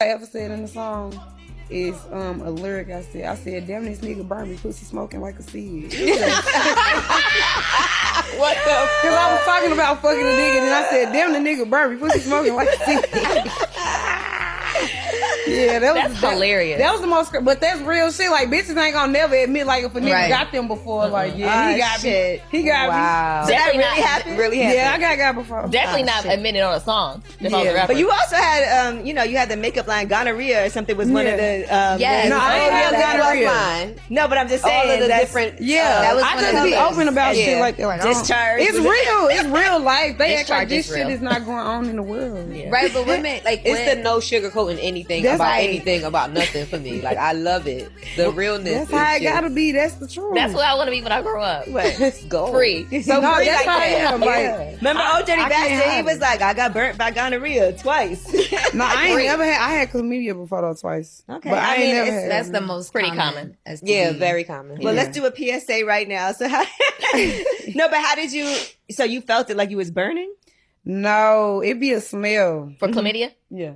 I ever said in the song is a lyric I said, damn this nigga burn me, pussy smoking like a seed. What the? Because I was talking about fucking a nigga, and I said, damn the nigga burn me, pussy smoking like a seed. Yeah, that's hilarious. That was the most, but that's real shit. Like, bitches ain't gonna never admit, like, if a nigga got them before, like, yeah, he got me. He got me. So that really happened? Really happened? Yeah, I got before. Definitely not admitted on a song. Yeah. But you also had, you had the makeup line gonorrhea or something was one of the. No, I ain't had gonorrhea line. No, but I'm just saying all of the different. That was I just be open about shit like that. Like, discharge. It's real. It's real life. They act like this shit is not going on in the world. Right, but women like it's the no sugarcoating anything about nothing for me. Like, I love it. The realness. That's how it gotta be. That's the truth. That's what I want to be when I grow up. Let's go. Free. So no, that's how I am. Like, remember OJ Baxter? He was like, I got burnt by gonorrhea twice. No, I ain't never had. I had chlamydia before though twice. Okay, but I ain't never had. That's the most pretty common. Yeah, very common. Well, let's do a PSA right now. So, no, but how did you? So you felt it like you was burning? No, it'd be a smell For chlamydia. Yeah.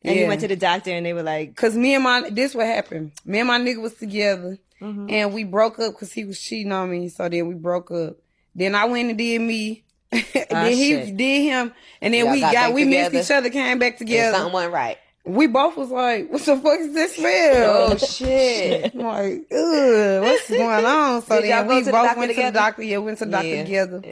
And you went to the doctor and they were like, cause this what happened. Me and my nigga was together and we broke up cause he was cheating on me. So then we broke up. Then I went and did me. Then he did him. And then we missed each other, came back together. Something went right. We both was like, what the fuck is this smell? Oh shit. I'm like, ugh, what's going on? So then we both went to the doctor. Yeah, we went to the doctor together.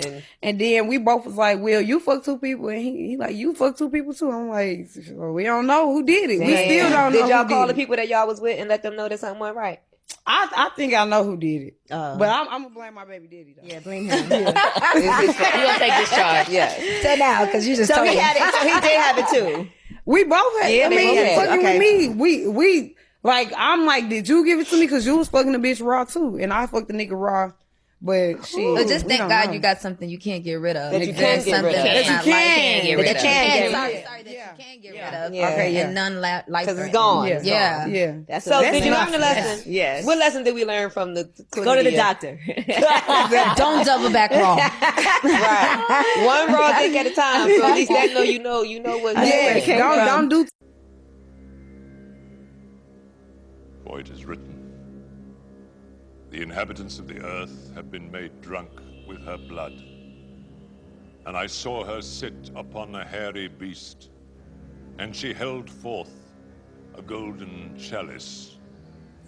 And then we both was like, well, you fucked two people. And he like, you fucked two people too. I'm like, well, we don't know who did it. Damn. We still don't know. Did y'all call the people that y'all was with and let them know that something went right? I think I know who did it. But I'm going to blame my baby daddy though. yeah, blame him. You gonna take this charge? Yeah. So now, because you just So he had it. So he did have it too. We both had. Yeah, I mean, they both had it. fucking with me. We like. I'm like, did you give it to me? Because you was fucking the bitch raw too, and I fucked the nigga raw. But shit. But just thank God you got something you can't get rid of. That you can get rid of. That you can get rid of. Sorry, that you can get rid of. Yeah. Okay, and none life. Because it's gone. Yeah. Yeah. So did you learn the lesson? Yes. What lesson did we learn from the chlamydia? Go to the doctor. Don't double back wrong. Right. One raw dick at a time. So at least that know you know what. Yeah. Don't do. For it is written, the inhabitants of the earth have been made drunk with her blood. And I saw her sit upon a hairy beast, and she held forth a golden chalice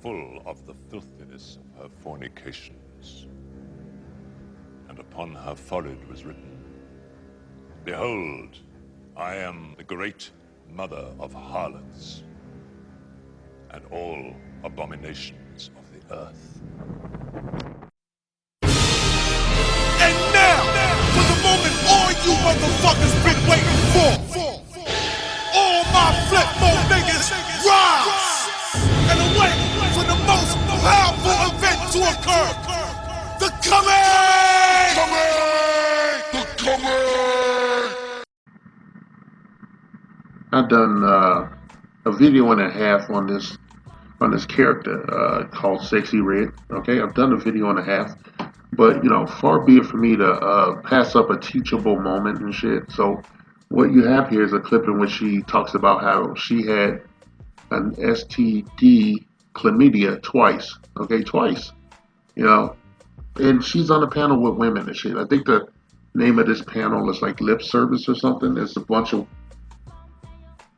full of the filthiness of her fornications. And upon her forehead was written, Behold, I am the great mother of harlots and all abominations of the earth. And now, for the moment all you motherfuckers been waiting for. All my flip mode niggas rise and await for the most powerful event to occur. The coming! The coming! I've done a video and a half on this character called Sexy Red. Okay, I've done a video and a half, but far be it for me to pass up a teachable moment and shit. So what you have here is a clip in which she talks about how she had an STD, chlamydia, twice. Okay, twice. And she's on a panel with women and shit. I think the name of this panel is like Lip Service or something. There's a bunch of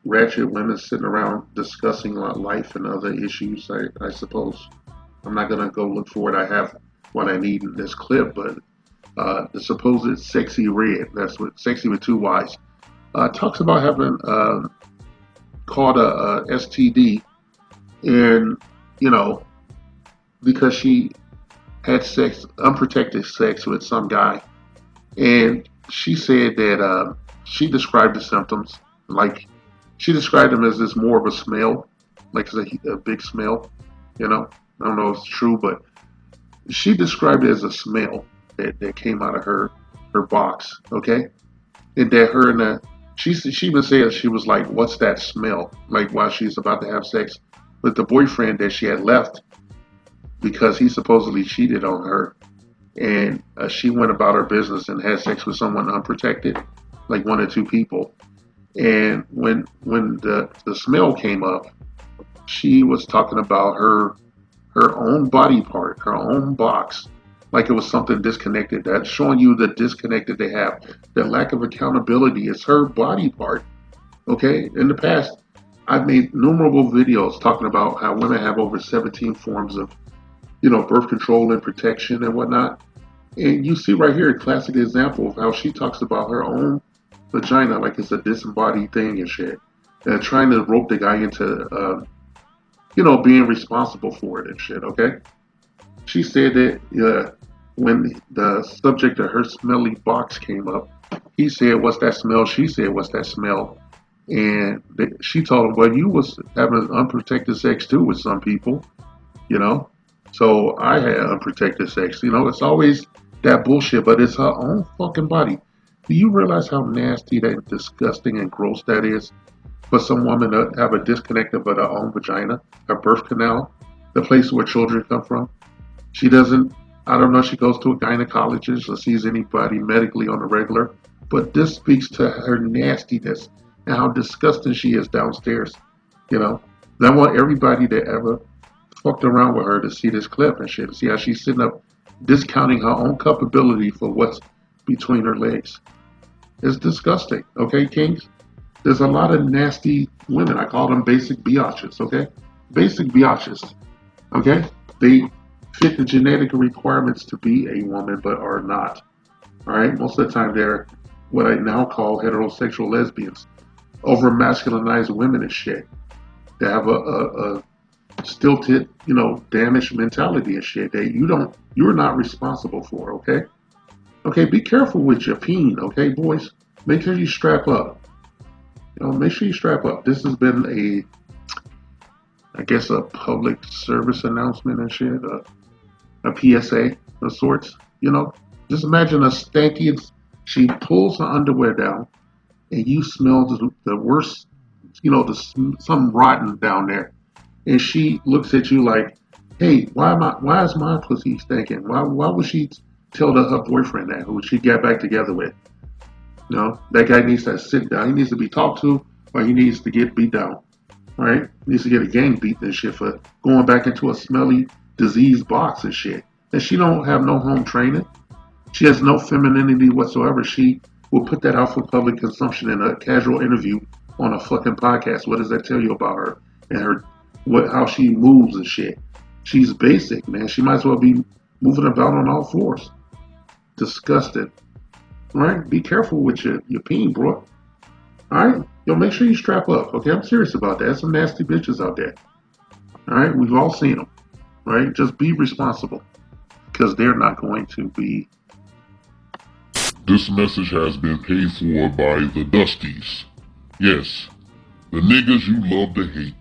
ratchet women sitting around discussing life and other issues, I suppose. I'm not going to go look for it. I have what I need in this clip, but the supposed Sexy Red, that's what, Sexy with two Y's, talks about having caught a STD, and, because she had unprotected sex with some guy, and she said that she described the symptoms like, she described them as this more of a smell, like it's a big smell, I don't know if it's true, but she described it as a smell that came out of her box, okay? And that she even said, she was like, what's that smell? Like while she's about to have sex with the boyfriend that she had left because he supposedly cheated on her. And she went about her business and had sex with someone unprotected, like one or two people. And when the smell came up, she was talking about her own body part, her own box, like it was something disconnected. That's showing you the disconnect that they have. The lack of accountability is her body part. Okay? In the past, I've made innumerable videos talking about how women have over 17 forms of, birth control and protection and whatnot. And you see right here a classic example of how she talks about her own vagina like it's a disembodied thing and shit. And trying to rope the guy into, being responsible for it and shit, okay? She said that when the subject of her smelly box came up, he said, "What's that smell?" She said, "What's that smell?" And she told him, "Well, you was having unprotected sex too with some people, you know." So I had unprotected sex. It's always that bullshit, but it's her own fucking body. Do you realize how nasty, that disgusting and gross that is? For some woman to have a disconnect of her own vagina, her birth canal, the place where children come from. She doesn't, I don't know if she goes to a gynecologist or sees anybody medically on the regular, but this speaks to her nastiness and how disgusting she is downstairs. And I want everybody that ever fucked around with her to see this clip and shit, to see how she's sitting up discounting her own culpability for what's between her legs. It's disgusting, okay, Kings? There's a lot of nasty women. I call them basic biatches, okay? Basic biatches, okay? They fit the genetic requirements to be a woman, but are not. All right? Most of the time, they're what I now call heterosexual lesbians, over masculinized women and shit. They have a stilted, damaged mentality and shit that you're not responsible for, okay? Okay, be careful with your peen, okay, boys? Make sure you strap up. Make sure you strap up. This has been I guess, a public service announcement and shit, a PSA of sorts. Just imagine a stanky. She pulls her underwear down, and you smell the worst. Something rotten down there, and she looks at you like, "Hey, Why is my pussy stinking? Why would she tell her boyfriend that, who she got back together with?" That guy needs to sit down. He needs to be talked to, or he needs to get beat down. All right? He needs to get a gang beat and shit for going back into a smelly, diseased box and shit. And she don't have no home training. She has no femininity whatsoever. She will put that out for public consumption in a casual interview on a fucking podcast. What does that tell you about her and how she moves and shit? She's basic, man. She might as well be moving about on all fours. Disgusted. All right? Be careful with your peen, bro. All right? Make sure you strap up, okay? I'm serious about that. There's some nasty bitches out there. All right? We've all seen them. All right? Just be responsible, because they're not going to be. This message has been paid for by the Dusties. Yes, the niggas you love to hate.